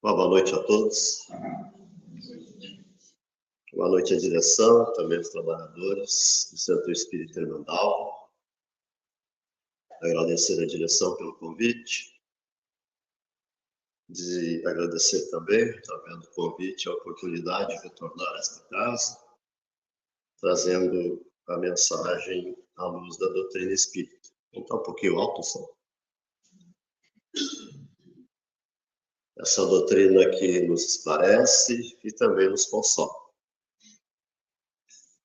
Uma boa noite a todos. Boa noite à direção, também aos trabalhadores do Centro Espírita Irmandade. Agradecer à direção pelo convite. De agradecer também, através do convite, a oportunidade de retornar a esta casa, trazendo a mensagem à luz da doutrina espírita. Então, um pouquinho alto o som. Essa doutrina que nos esclarece e também nos consola.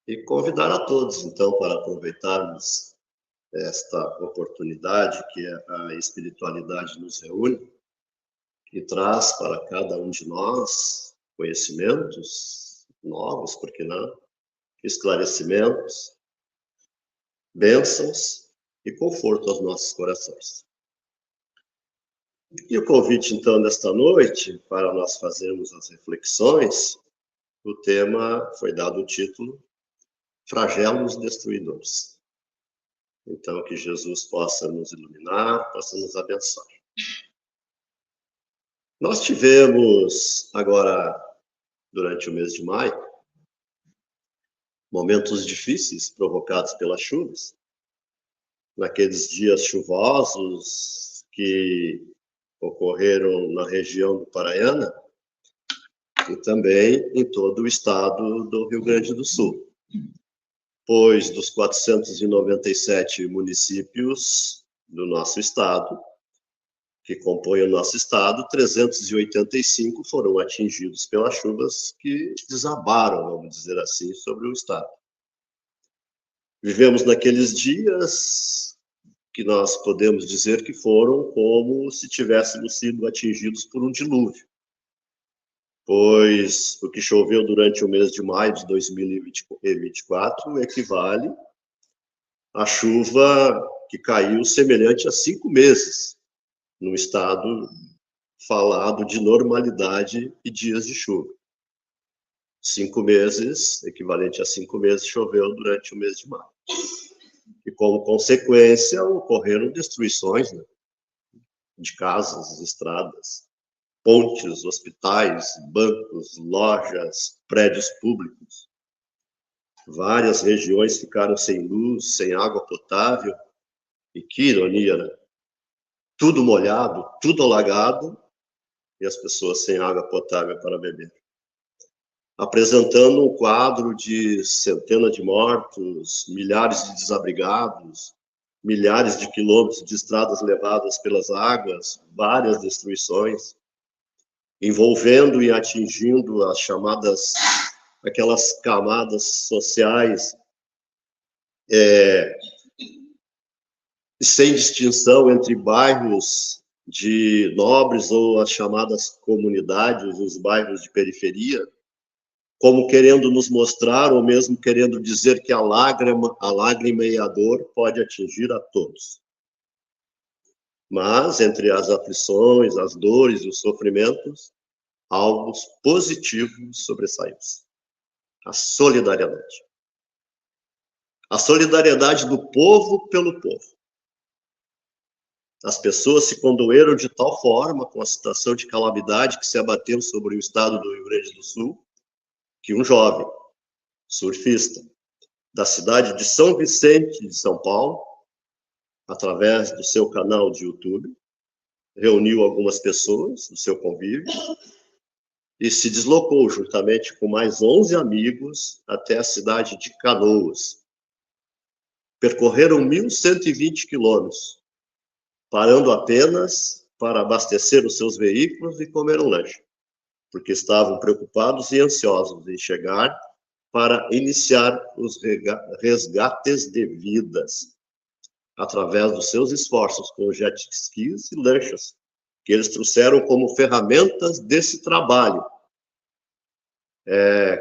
E convidar a todos, então, para aproveitarmos esta oportunidade que a espiritualidade nos reúne e traz para cada um de nós conhecimentos novos, por que não? Esclarecimentos, bênçãos e conforto aos nossos corações. E o convite, então, desta noite, para nós fazermos as reflexões, o tema foi dado o título Flagelos Destruidores. Então, que Jesus possa nos iluminar, possa nos abençoar. Nós tivemos, agora, durante o mês de maio, momentos difíceis provocados pelas chuvas. Naqueles dias chuvosos que ocorreram na região do Paraiana e também em todo o estado do Rio Grande do Sul. Pois dos 497 municípios do nosso estado, que compõem o nosso estado, 385 foram atingidos pelas chuvas que desabaram, vamos dizer assim, sobre o estado. Vivemos naqueles dias que nós podemos dizer que foram como se tivéssemos sido atingidos por um dilúvio, pois o que choveu durante o mês de maio de 2024 equivale à chuva que caiu semelhante a 5 meses no estado falado de normalidade e dias de chuva. 5 meses, equivalente a 5 meses, choveu durante o mês de maio. E como consequência, ocorreram destruições, né, de casas, estradas, pontes, hospitais, bancos, lojas, prédios públicos. Várias regiões ficaram sem luz, sem água potável. E que ironia, né? Tudo molhado, tudo alagado, e as pessoas sem água potável para beber. Apresentando um quadro de centenas de mortos, milhares de desabrigados, milhares de quilômetros de estradas levadas pelas águas, várias destruições, envolvendo e atingindo as chamadas, aquelas camadas sociais sem distinção entre bairros de nobres ou as chamadas comunidades, os bairros de periferia, como querendo nos mostrar, ou mesmo querendo dizer que a lágrima e a dor pode atingir a todos. Mas, entre as aflições, as dores e os sofrimentos, algo positivo sobressaiu-se. A solidariedade. A solidariedade do povo pelo povo. As pessoas se condoeram de tal forma com a situação de calamidade que se abateu sobre o estado do Rio Grande do Sul, que um jovem surfista da cidade de São Vicente de São Paulo, através do seu canal de YouTube, reuniu algumas pessoas do seu convívio e se deslocou juntamente com mais 11 amigos até a cidade de Canoas. Percorreram 1.120 quilômetros, parando apenas para abastecer os seus veículos e comer um lanche, porque estavam preocupados e ansiosos em chegar para iniciar os resgates de vidas, através dos seus esforços com jet skis e lanchas, que eles trouxeram como ferramentas desse trabalho,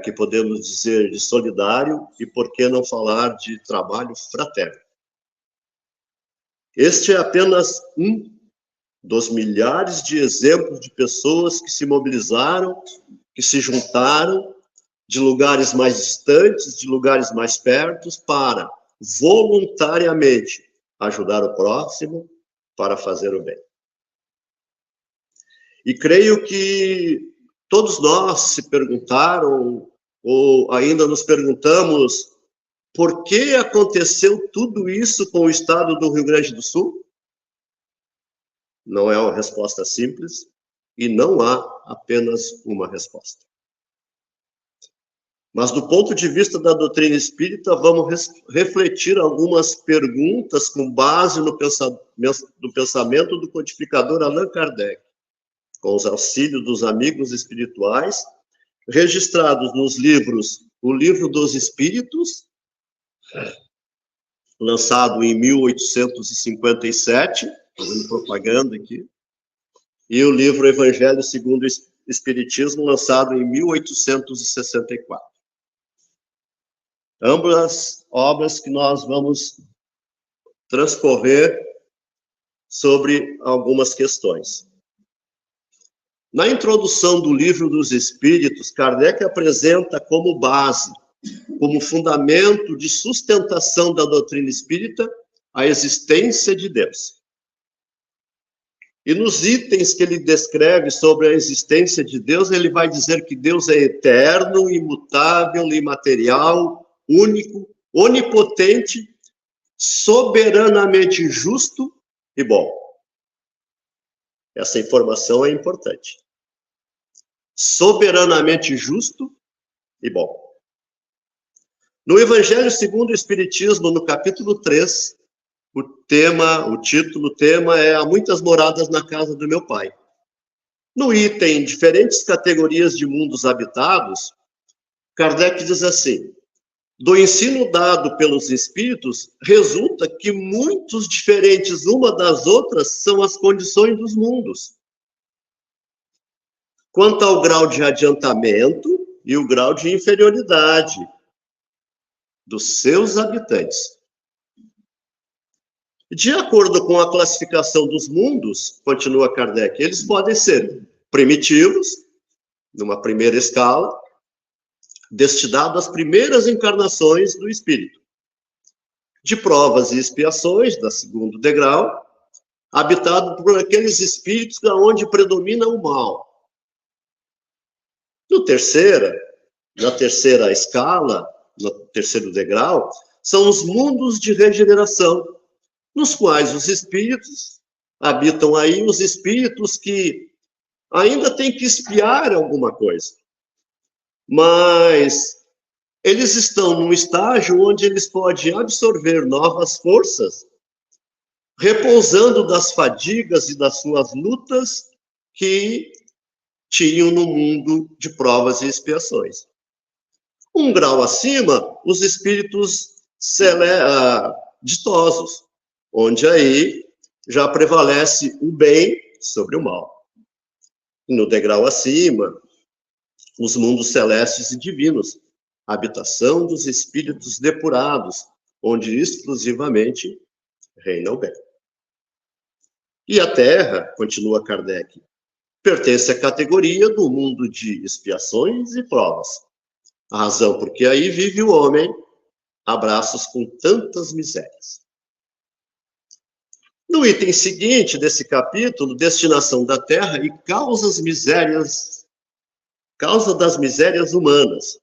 que podemos dizer de solidário e, por que não falar, de trabalho fraterno. Este é apenas um dos milhares de exemplos de pessoas que se mobilizaram, que se juntaram de lugares mais distantes, de lugares mais perto, para voluntariamente ajudar o próximo para fazer o bem. E creio que todos nós se perguntaram, ou ainda nos perguntamos, por que aconteceu tudo isso com o estado do Rio Grande do Sul? Não é uma resposta simples e não há apenas uma resposta. Mas, do ponto de vista da doutrina espírita, vamos refletir algumas perguntas com base no pensamento do codificador Allan Kardec, com os auxílios dos amigos espirituais, registrados nos livros O Livro dos Espíritos, lançado em 1857, fazendo propaganda aqui, e o livro Evangelho segundo o Espiritismo, lançado em 1864. Ambas obras que nós vamos transcorrer sobre algumas questões. Na introdução do Livro dos Espíritos, Kardec apresenta como base, como fundamento de sustentação da doutrina espírita, a existência de Deus. E nos itens que ele descreve sobre a existência de Deus, ele vai dizer que Deus é eterno, imutável, imaterial, único, onipotente, soberanamente justo e bom. Essa informação é importante. Soberanamente justo e bom. No Evangelho segundo o Espiritismo, no capítulo 3, o título é Há muitas moradas na casa do meu Pai. No item Diferentes categorias de mundos habitados, Kardec diz assim: do ensino dado pelos espíritos, resulta que muitos diferentes uma das outras são as condições dos mundos. Quanto ao grau de adiantamento e o grau de inferioridade dos seus habitantes. De acordo com a classificação dos mundos, continua Kardec, eles podem ser primitivos, numa primeira escala, destinado às primeiras encarnações do espírito. De provas e expiações, da segundo degrau, habitado por aqueles espíritos onde predomina o mal. Na terceira escala, no terceiro degrau, são os mundos de regeneração, nos quais os espíritos habitam aí, os espíritos que ainda têm que expiar alguma coisa. Mas eles estão num estágio onde eles podem absorver novas forças, repousando das fadigas e das suas lutas que tinham no mundo de provas e expiações. Um grau acima, os espíritos ditosos, onde aí já prevalece o bem sobre o mal. No degrau acima, os mundos celestes e divinos, habitação dos espíritos depurados, onde exclusivamente reina o bem. E a Terra, continua Kardec, pertence à categoria do mundo de expiações e provas. A razão porque aí vive o homem a braços com tantas misérias. No item seguinte desse capítulo, destinação da Terra e causa das misérias humanas.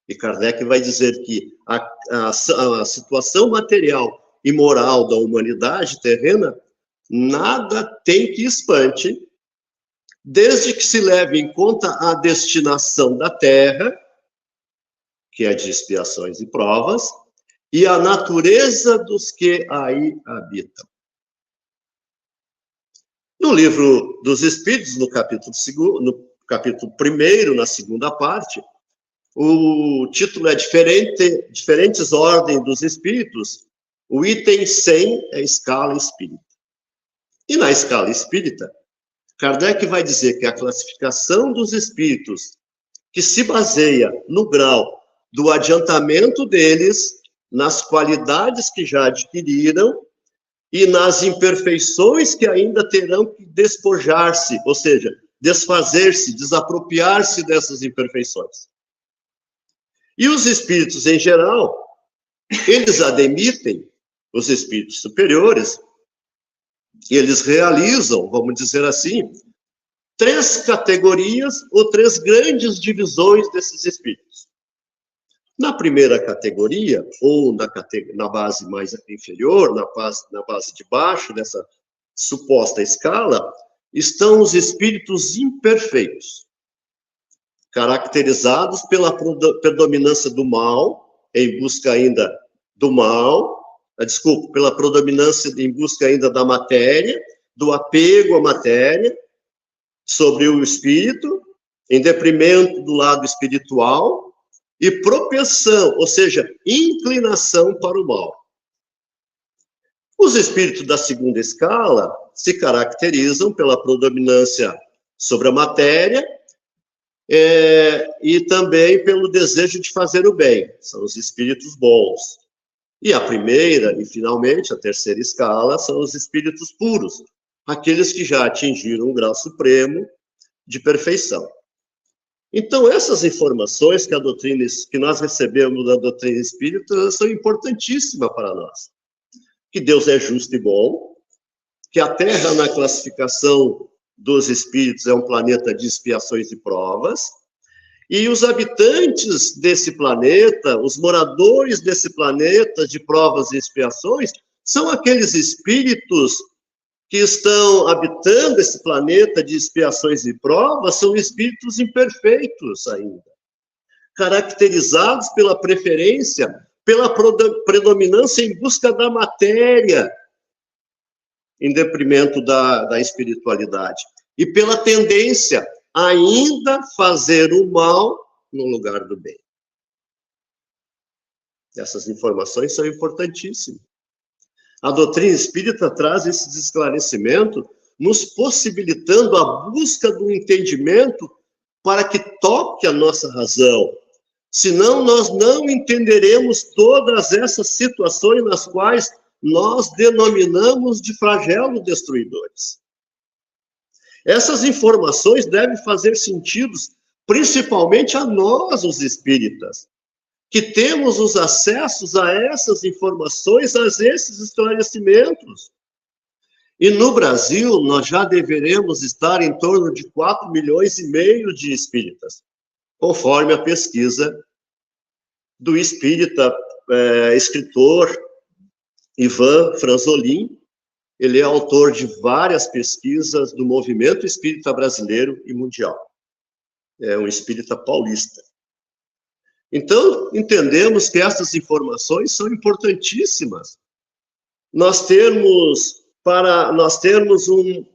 E Kardec vai dizer que a situação material e moral da humanidade terrena nada tem que espante, desde que se leve em conta a destinação da Terra, que é de expiações e provas, e a natureza dos que aí habitam. No Livro dos Espíritos, no capítulo 1º, na segunda parte, o título é Diferentes Ordens dos Espíritos, o item 100 é Escala Espírita. E na escala espírita, Kardec vai dizer que a classificação dos espíritos, que se baseia no grau do adiantamento deles, nas qualidades que já adquiriram e nas imperfeições que ainda terão que despojar-se, ou seja, desfazer-se, desapropriar-se dessas imperfeições. E os espíritos, em geral, eles admitem, os espíritos superiores, eles realizam, vamos dizer assim, três categorias ou três grandes divisões desses espíritos. Na primeira categoria, ou na base mais inferior, na base de baixo dessa suposta escala, estão os espíritos imperfeitos, caracterizados pela predominância do mal, em busca ainda do mal, pela predominância em busca ainda da matéria, do apego à matéria, sobre o espírito, em detrimento do lado espiritual, e propensão, ou seja, inclinação para o mal. Os espíritos da segunda escala se caracterizam pela predominância sobre a matéria e também pelo desejo de fazer o bem. São os espíritos bons. E a primeira, e finalmente, a terceira escala, são os espíritos puros, aqueles que já atingiram um grau supremo de perfeição. Então, essas informações que nós recebemos da doutrina espírita são importantíssimas para nós. Que Deus é justo e bom, que a Terra, na classificação dos espíritos, é um planeta de expiações e provas, e os habitantes desse planeta, os moradores desse planeta de provas e expiações, são aqueles espíritos que estão habitando esse planeta de expiações e provas, são espíritos imperfeitos ainda, caracterizados pela preferência, pela predominância em busca da matéria, em detrimento da espiritualidade, e pela tendência a ainda fazer o mal no lugar do bem. Essas informações são importantíssimas. A doutrina espírita traz esse esclarecimento, nos possibilitando a busca do entendimento para que toque a nossa razão. Senão, nós não entenderemos todas essas situações nas quais nós denominamos de flagelos destruidores. Essas informações devem fazer sentido, principalmente a nós, os espíritas, que temos os acessos a essas informações, a esses esclarecimentos. E no Brasil, nós já deveremos estar em torno de 4,5 milhões de espíritas, conforme a pesquisa do espírita, escritor Ivan Franzolin. Ele é autor de várias pesquisas do movimento espírita brasileiro e mundial. É um espírita paulista. Então, entendemos que essas informações são importantíssimas. Nós termos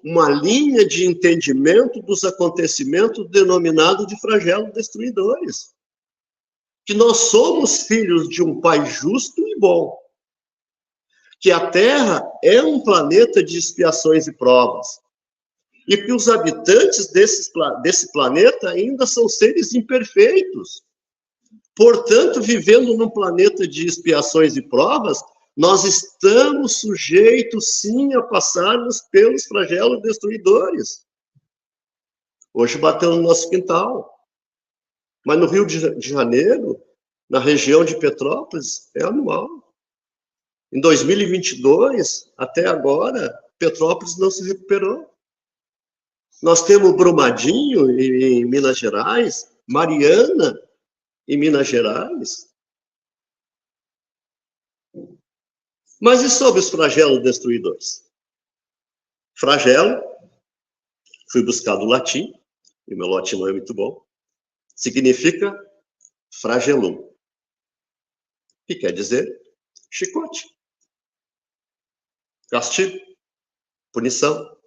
uma linha de entendimento dos acontecimentos denominado de flagelos destruidores. Que nós somos filhos de um Pai justo e bom. Que a Terra é um planeta de expiações e provas. E que os habitantes desse planeta ainda são seres imperfeitos. Portanto, vivendo num planeta de expiações e provas, nós estamos sujeitos, sim, a passarmos pelos flagelos destruidores. Hoje bateu no nosso quintal. Mas no Rio de Janeiro, na região de Petrópolis, é anual. Em 2022, até agora, Petrópolis não se recuperou. Nós temos Brumadinho, em Minas Gerais, Mariana, em Minas Gerais. Mas e sobre os flagelos destruidores? Flagelo, fui buscar do latim, e meu latim não é muito bom, significa flagellum, que quer dizer chicote, castigo, punição,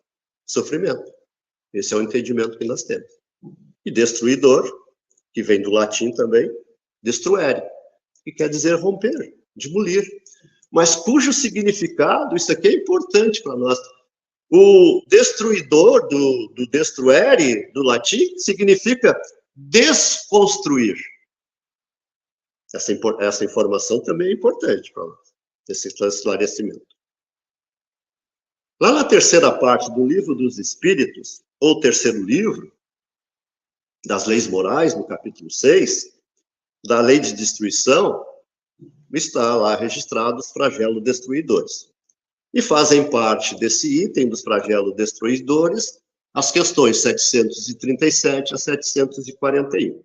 sofrimento. Esse é o entendimento que nós temos. E destruidor, que vem do latim também, destruere, que quer dizer romper, demolir. Mas cujo significado, isso aqui é importante para nós. O destruidor, do destruere, do latim, significa desconstruir. Essa informação também é importante para nós, esse esclarecimento. Lá na terceira parte do Livro dos Espíritos, ou terceiro livro, das leis morais, no capítulo 6, da lei de destruição, está lá registrado os flagelos destruidores. E fazem parte desse item dos flagelos destruidores as questões 737 a 741.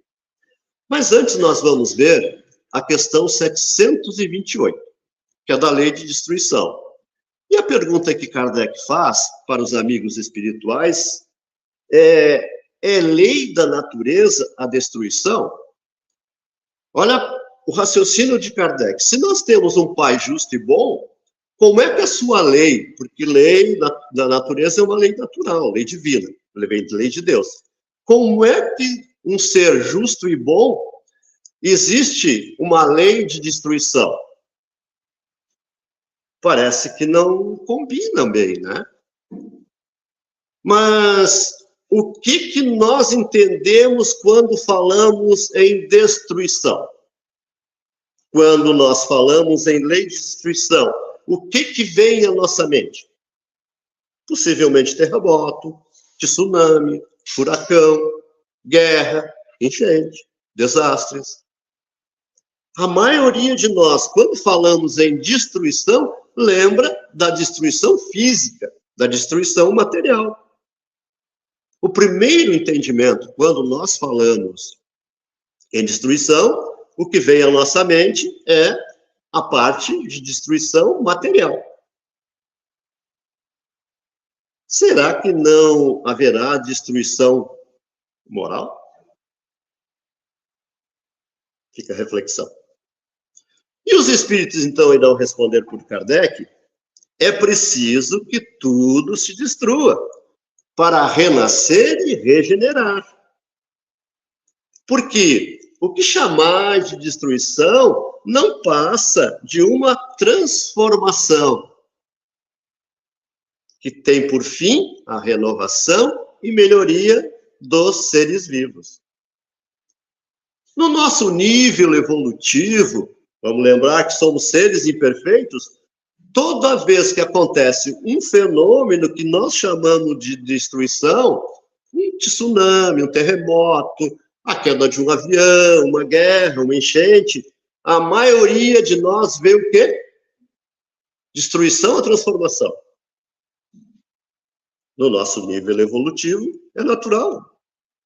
Mas antes nós vamos ver a questão 728, que é da lei de destruição. E a pergunta que Kardec faz para os amigos espirituais é lei da natureza a destruição? Olha o raciocínio de Kardec. Se nós temos um pai justo e bom, como é que a sua lei, porque lei da natureza é uma lei natural, lei divina, lei de Deus. Como é que um ser justo e bom existe uma lei de destruição? Parece que não combina bem, né? Mas o que nós entendemos quando falamos em destruição? Quando nós falamos em lei de destruição, o que vem à nossa mente? Possivelmente terremoto, tsunami, furacão, guerra, enchente, desastres. A maioria de nós, quando falamos em destruição, lembra da destruição física, da destruição material. O primeiro entendimento, quando nós falamos em destruição, o que vem à nossa mente é a parte de destruição material. Será que não haverá destruição moral? Fica a reflexão. E os espíritos, então, irão responder por Kardec: é preciso que tudo se destrua para renascer e regenerar. Porque o que chamar de destruição não passa de uma transformação que tem por fim a renovação e melhoria dos seres vivos. No nosso nível evolutivo, vamos lembrar que somos seres imperfeitos, toda vez que acontece um fenômeno que nós chamamos de destruição, um tsunami, um terremoto, a queda de um avião, uma guerra, uma enchente, a maioria de nós vê o quê? Destruição ou transformação? No nosso nível evolutivo, é natural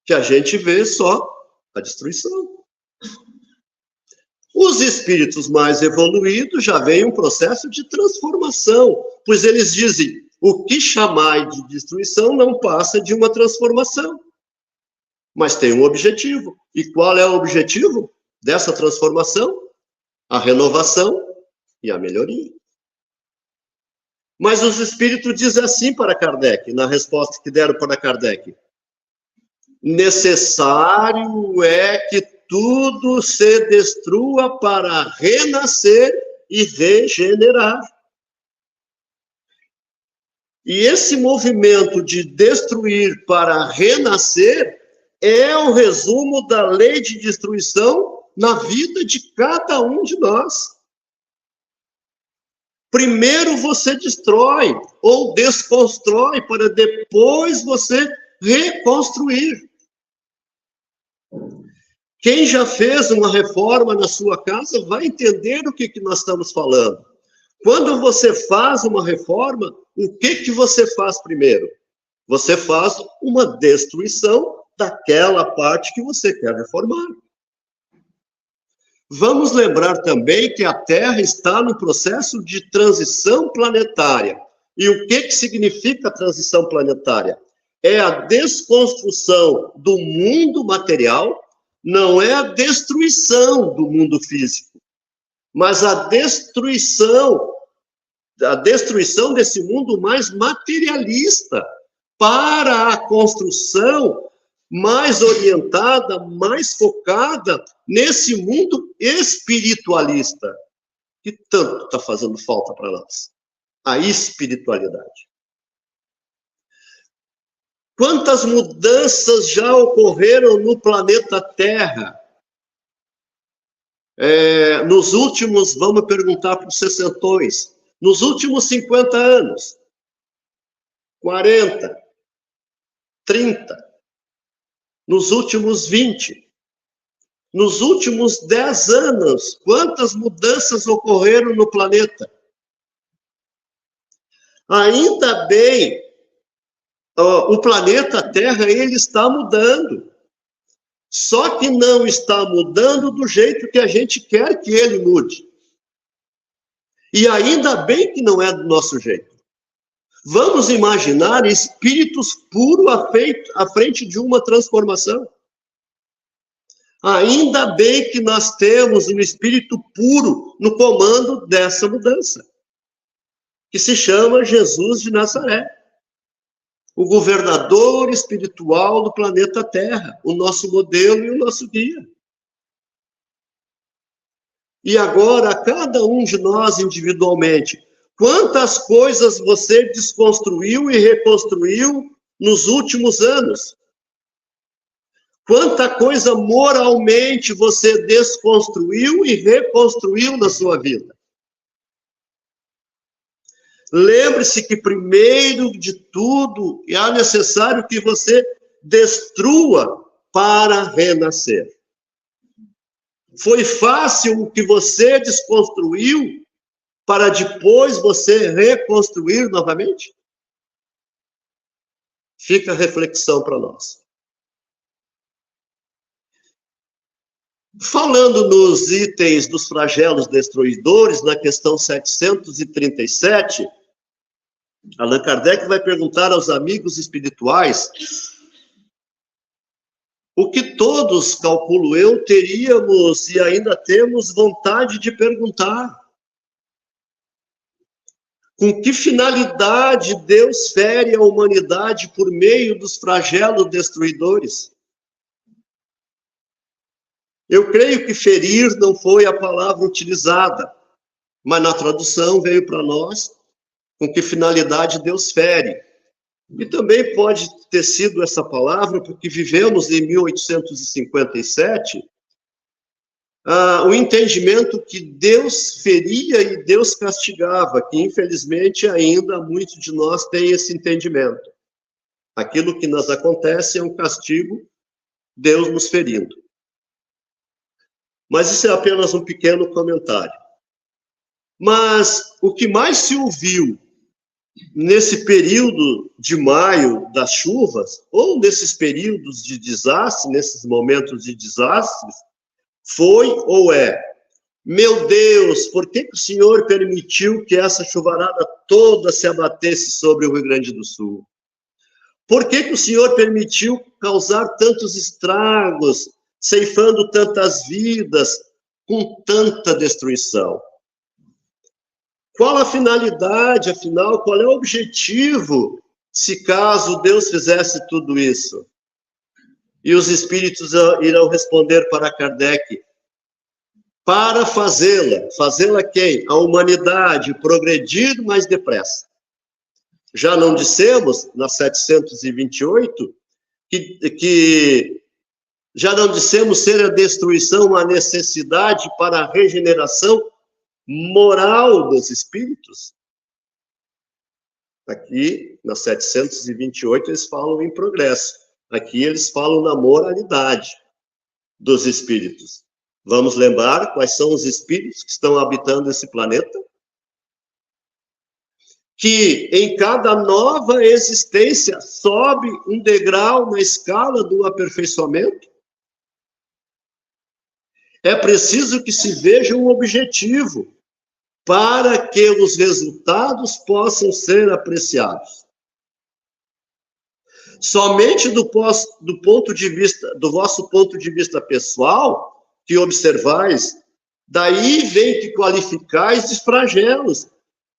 que a gente vê só a destruição. Os espíritos mais evoluídos já veem um processo de transformação, pois eles dizem, o que chamar de destruição não passa de uma transformação, mas tem um objetivo. E qual é o objetivo dessa transformação? A renovação e a melhoria. Mas os espíritos dizem assim para Kardec, na resposta que deram para Kardec: necessário é que tudo se destrua para renascer e regenerar. E esse movimento de destruir para renascer é o resumo da lei de destruição na vida de cada um de nós. Primeiro você destrói ou desconstrói para depois você reconstruir. Quem já fez uma reforma na sua casa vai entender o que nós estamos falando. Quando você faz uma reforma, o que você faz primeiro? Você faz uma destruição daquela parte que você quer reformar. Vamos lembrar também que a Terra está no processo de transição planetária. E o que significa transição planetária? É a desconstrução do mundo material, não é a destruição do mundo físico, mas a destruição desse mundo mais materialista para a construção mais orientada, mais focada nesse mundo espiritualista, que tanto está fazendo falta para nós. A espiritualidade. Quantas mudanças já ocorreram no planeta Terra? Nos últimos, vamos perguntar para os sessentões, nos últimos 50 anos, 40, 30, nos últimos 20, nos últimos 10 anos, quantas mudanças ocorreram no planeta? Ainda bem o planeta Terra, ele está mudando. Só que não está mudando do jeito que a gente quer que ele mude. E ainda bem que não é do nosso jeito. Vamos imaginar espíritos puros à frente de uma transformação. Ainda bem que nós temos um espírito puro no comando dessa mudança, que se chama Jesus de Nazaré, o governador espiritual do planeta Terra, o nosso modelo e o nosso guia. E agora, cada um de nós individualmente, quantas coisas você desconstruiu e reconstruiu nos últimos anos? Quanta coisa moralmente você desconstruiu e reconstruiu na sua vida? Lembre-se que, primeiro de tudo, é necessário que você destrua para renascer. Foi fácil o que você desconstruiu para depois você reconstruir novamente? Fica a reflexão para nós. Falando nos itens dos flagelos destruidores, na questão 737, Allan Kardec vai perguntar aos amigos espirituais o que todos, calculo eu, teríamos e ainda temos vontade de perguntar. Com que finalidade Deus fere a humanidade por meio dos flagelos destruidores? Eu creio que ferir não foi a palavra utilizada, mas na tradução veio para nós com que finalidade Deus fere. E também pode ter sido essa palavra, porque vivemos em 1857, o entendimento que Deus feria e Deus castigava, que infelizmente ainda muitos de nós têm esse entendimento. Aquilo que nos acontece é um castigo, Deus nos ferindo. Mas isso é apenas um pequeno comentário. Mas o que mais se ouviu nesse período de maio das chuvas, ou nesses períodos de desastre, nesses momentos de desastres, foi ou é: meu Deus, por que o Senhor permitiu que essa chuvarada toda se abatesse sobre o Rio Grande do Sul? Por que o Senhor permitiu causar tantos estragos, ceifando tantas vidas, com tanta destruição? Qual a finalidade, afinal, qual é o objetivo, se caso Deus fizesse tudo isso? E os espíritos irão responder para Kardec: para fazê-la quem? A humanidade progredir mais depressa. Já não dissemos, na 728, que já não dissemos ser a destruição uma necessidade para a regeneração moral dos espíritos? Aqui, na 728, eles falam em progresso. Aqui eles falam na moralidade dos espíritos. Vamos lembrar quais são os espíritos que estão habitando esse planeta? Que em cada nova existência sobe um degrau na escala do aperfeiçoamento. É preciso que se veja um objetivo para que os resultados possam ser apreciados. Somente do vosso ponto de vista pessoal, que observais, daí vem que qualificais de flagelos,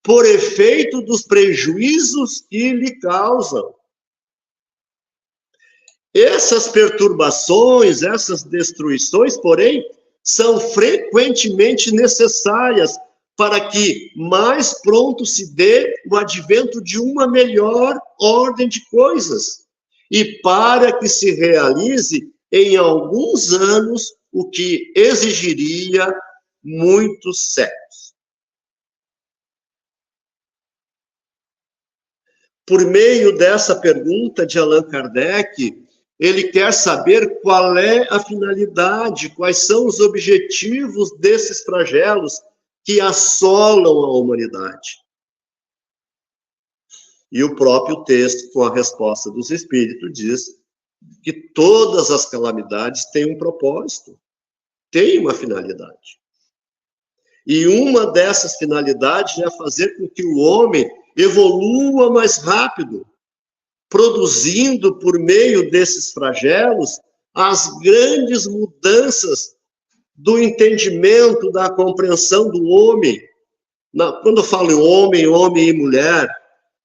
por efeito dos prejuízos que lhe causam. Essas perturbações, essas destruições, porém, são frequentemente necessárias para que mais pronto se dê o advento de uma melhor ordem de coisas e para que se realize em alguns anos o que exigiria muitos séculos. Por meio dessa pergunta de Allan Kardec, ele quer saber qual é a finalidade, quais são os objetivos desses flagelos que assolam a humanidade. E o próprio texto, com a resposta dos Espíritos, diz que todas as calamidades têm um propósito, têm uma finalidade. E uma dessas finalidades é fazer com que o homem evolua mais rápido, produzindo, por meio desses flagelos, as grandes mudanças do entendimento, da compreensão do homem. Quando eu falo em homem e mulher,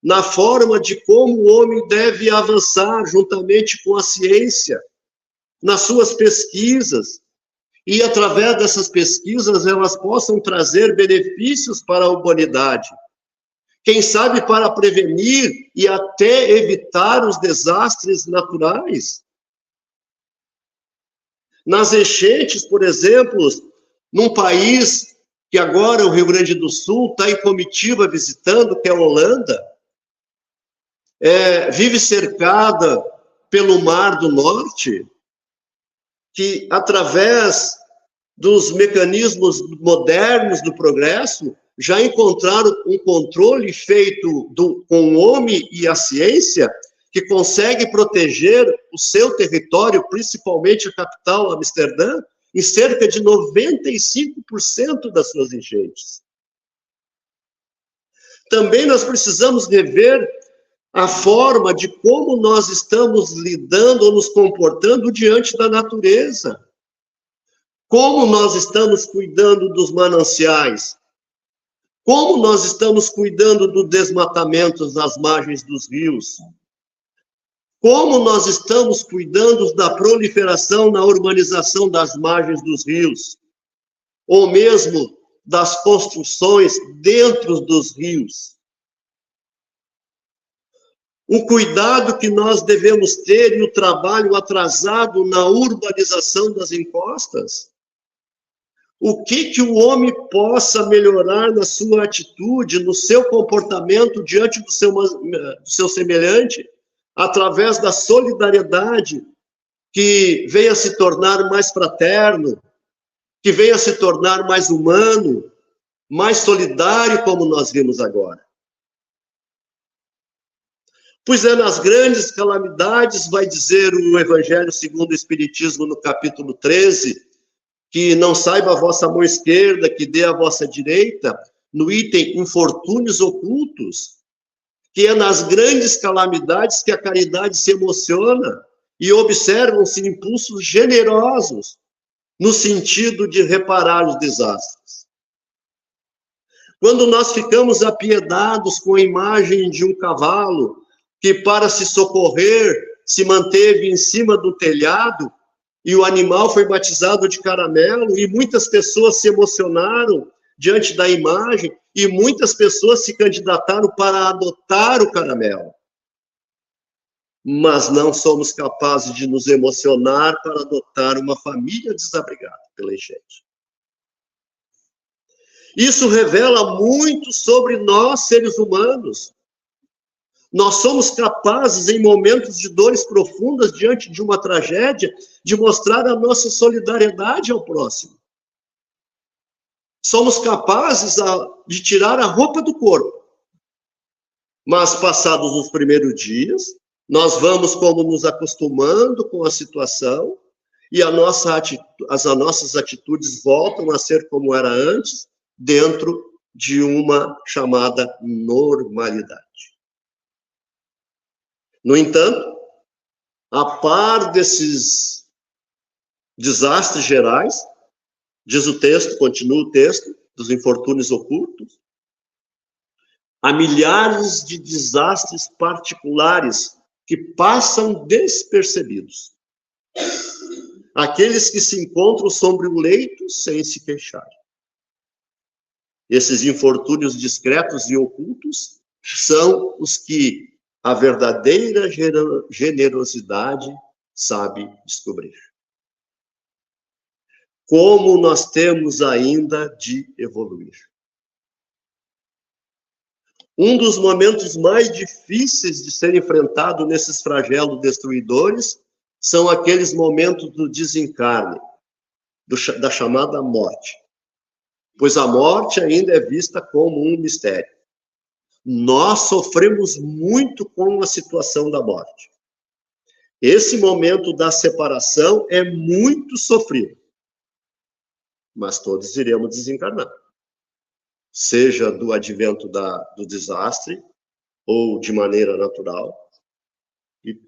na forma de como o homem deve avançar juntamente com a ciência, nas suas pesquisas, e através dessas pesquisas elas possam trazer benefícios para a humanidade. Quem sabe para prevenir e até evitar os desastres naturais. Nas enchentes, por exemplo, num país que agora o Rio Grande do Sul está em comitiva visitando, que é a Holanda, vive cercada pelo Mar do Norte, que através dos mecanismos modernos do progresso, já encontraram um controle feito com o homem e a ciência, que consegue proteger o seu território, principalmente a capital, Amsterdã, em cerca de 95% das suas enchentes. Também nós precisamos rever a forma de como nós estamos lidando ou nos comportando diante da natureza. Como nós estamos cuidando dos mananciais? Como nós estamos cuidando do desmatamento nas margens dos rios? Como nós estamos cuidando da proliferação na urbanização das margens dos rios? Ou mesmo das construções dentro dos rios? O cuidado que nós devemos ter e o trabalho atrasado na urbanização das encostas? O que o homem possa melhorar na sua atitude, no seu comportamento diante do seu semelhante, através da solidariedade, que venha se tornar mais fraterno, que venha se tornar mais humano, mais solidário, como nós vimos agora. Pois é nas grandes calamidades, vai dizer o Evangelho segundo o Espiritismo, no capítulo 13, que não saiba a vossa mão esquerda, que dê a vossa direita, no item infortúnios ocultos, que é nas grandes calamidades que a caridade se emociona e observam-se impulsos generosos no sentido de reparar os desastres. Quando nós ficamos apiedados com a imagem de um cavalo que, para se socorrer, se manteve em cima do telhado, e o animal foi batizado de caramelo, e muitas pessoas se emocionaram diante da imagem, e muitas pessoas se candidataram para adotar o caramelo. Mas não somos capazes de nos emocionar para adotar uma família desabrigada pela enchente. Isso revela muito sobre nós, seres humanos. Nós somos capazes, em momentos de dores profundas, diante de uma tragédia, de mostrar a nossa solidariedade ao próximo. Somos capazes de tirar a roupa do corpo. Mas, passados os primeiros dias, nós vamos como nos acostumando com a situação e as nossas atitudes voltam a ser como era antes, dentro de uma chamada normalidade. No entanto, a par desses desastres gerais, diz o texto, continua o texto, dos infortúnios ocultos, há milhares de desastres particulares que passam despercebidos. Aqueles que se encontram sobre o leito sem se queixar. Esses infortúnios discretos e ocultos são os que a verdadeira generosidade sabe descobrir. Como nós temos ainda de evoluir. Um dos momentos mais difíceis de ser enfrentado nesses flagelos destruidores são aqueles momentos do desencarne, da chamada morte. Pois a morte ainda é vista como um mistério. nós sofremos muito com a situação da morte. Esse momento da separação é muito sofrido, mas todos iremos desencarnar. Seja do advento do desastre, ou de maneira natural. E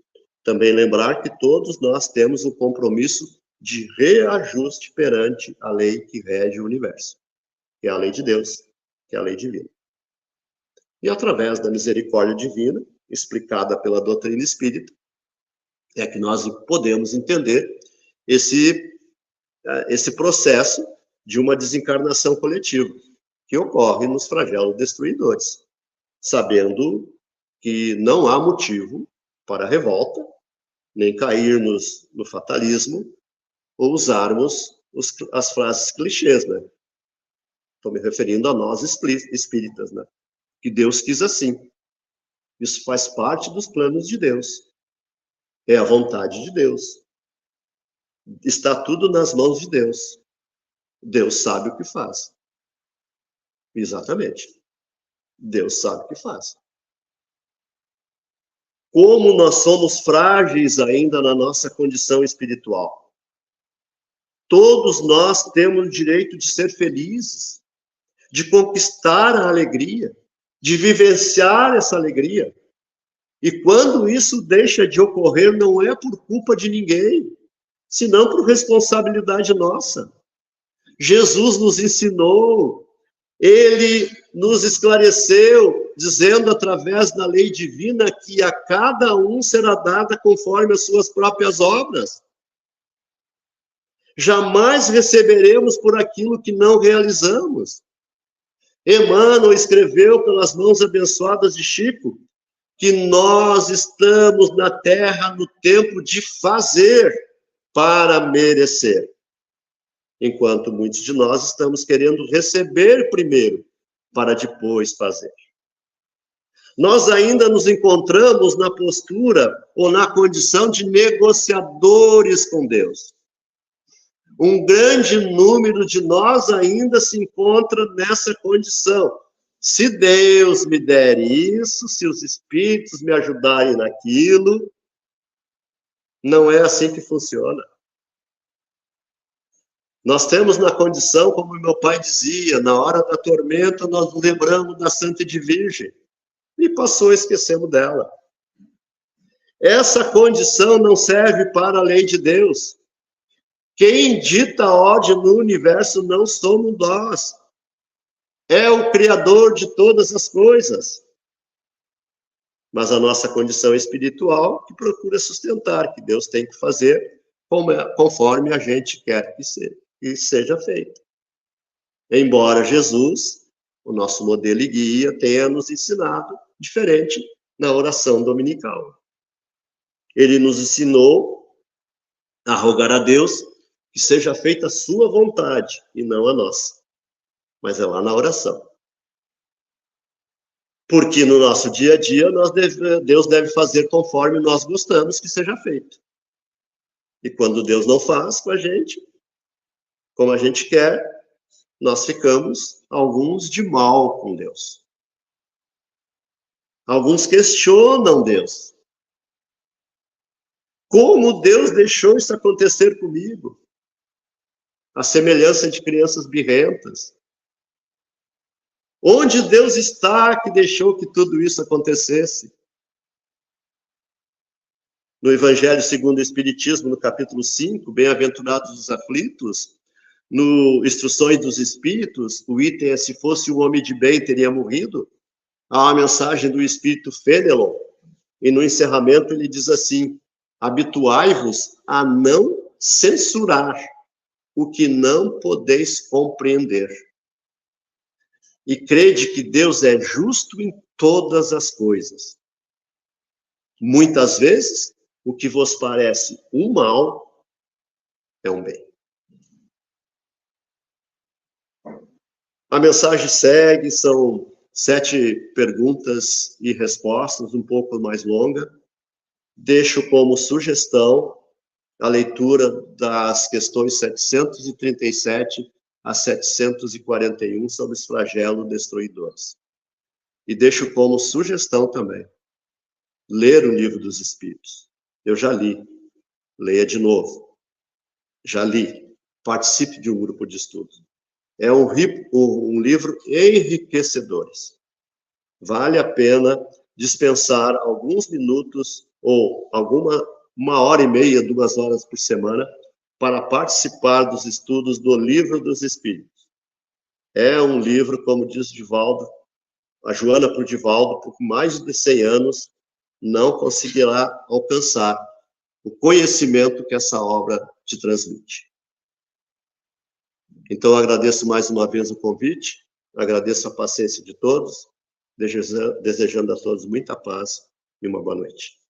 também lembrar que todos nós temos o compromisso de reajuste perante a lei que rege o universo, que é a lei de Deus, que é a lei divina. E através da misericórdia divina, explicada pela doutrina espírita, é que nós podemos entender esse processo de uma desencarnação coletiva, que ocorre nos flagelos destruidores, sabendo que não há motivo para revolta, nem cairmos no fatalismo, ou usarmos as frases clichês, né? Estou me referindo a nós espíritas, né? Que Deus quis assim. Isso faz parte dos planos de Deus. É a vontade de Deus. Está tudo nas mãos de Deus. Deus sabe o que faz. Exatamente. Deus sabe o que faz. Como nós somos frágeis ainda na nossa condição espiritual. Todos nós temos o direito de ser felizes, de conquistar a alegria, de vivenciar essa alegria. E quando isso deixa de ocorrer, não é por culpa de ninguém, senão por responsabilidade nossa. Jesus nos ensinou, ele nos esclareceu, dizendo através da lei divina que a cada um será dada conforme as suas próprias obras. Jamais receberemos por aquilo que não realizamos. Emmanuel escreveu pelas mãos abençoadas de Chico que nós estamos na Terra no tempo de fazer para merecer. Enquanto muitos de nós estamos querendo receber primeiro, para depois fazer. Nós ainda nos encontramos na postura ou na condição de negociadores com Deus. Um grande número de nós ainda se encontra nessa condição. Se Deus me der isso, se os espíritos me ajudarem naquilo, não é assim que funciona. Nós temos na condição, como meu pai dizia, na hora da tormenta nós nos lembramos da Santa de Virgem. E passou, esquecemos dela. Essa condição não serve para a lei de Deus. Quem dita a ordem no universo não somos nós. É o Criador de todas as coisas. Mas a nossa condição espiritual que procura sustentar, que Deus tem que fazer conforme a gente quer que seja feito. Embora Jesus, o nosso modelo e guia, tenha nos ensinado diferente na oração dominical. Ele nos ensinou a rogar a Deus que seja feita a sua vontade e não a nossa. Mas é lá na oração. Porque no nosso dia a dia, Deus deve fazer conforme nós gostamos que seja feito. E quando Deus não faz com a gente, como a gente quer, nós ficamos, alguns, de mal com Deus. Alguns questionam Deus. Como Deus deixou isso acontecer comigo? A semelhança de crianças birrentas. Onde Deus está que deixou que tudo isso acontecesse? No Evangelho segundo o Espiritismo, no capítulo 5, Bem-aventurados os aflitos, no Instruções dos Espíritos, o item é: se fosse um homem de bem, teria morrido. Há uma mensagem do Espírito Fenelon, e no encerramento ele diz assim: habituai-vos a não censurar o que não podeis compreender. E crede que Deus é justo em todas as coisas. Muitas vezes, o que vos parece um mal é um bem. A mensagem segue, são 7 perguntas e respostas, um pouco mais longa. Deixo como sugestão a leitura das questões 737 a 741 sobre os flagelos destruidores. E deixo como sugestão também, ler o Livro dos Espíritos. Eu já li, leia de novo. Já li, participe de um grupo de estudos. É um livro enriquecedor. Vale a pena dispensar alguns minutos ou uma hora e meia, 2 horas por semana para participar dos estudos do Livro dos Espíritos. É um livro, como diz Divaldo, a Joana por Divaldo, por mais de 100 anos, não conseguirá alcançar o conhecimento que essa obra te transmite. Então, agradeço mais uma vez o convite, agradeço a paciência de todos, desejando a todos muita paz e uma boa noite.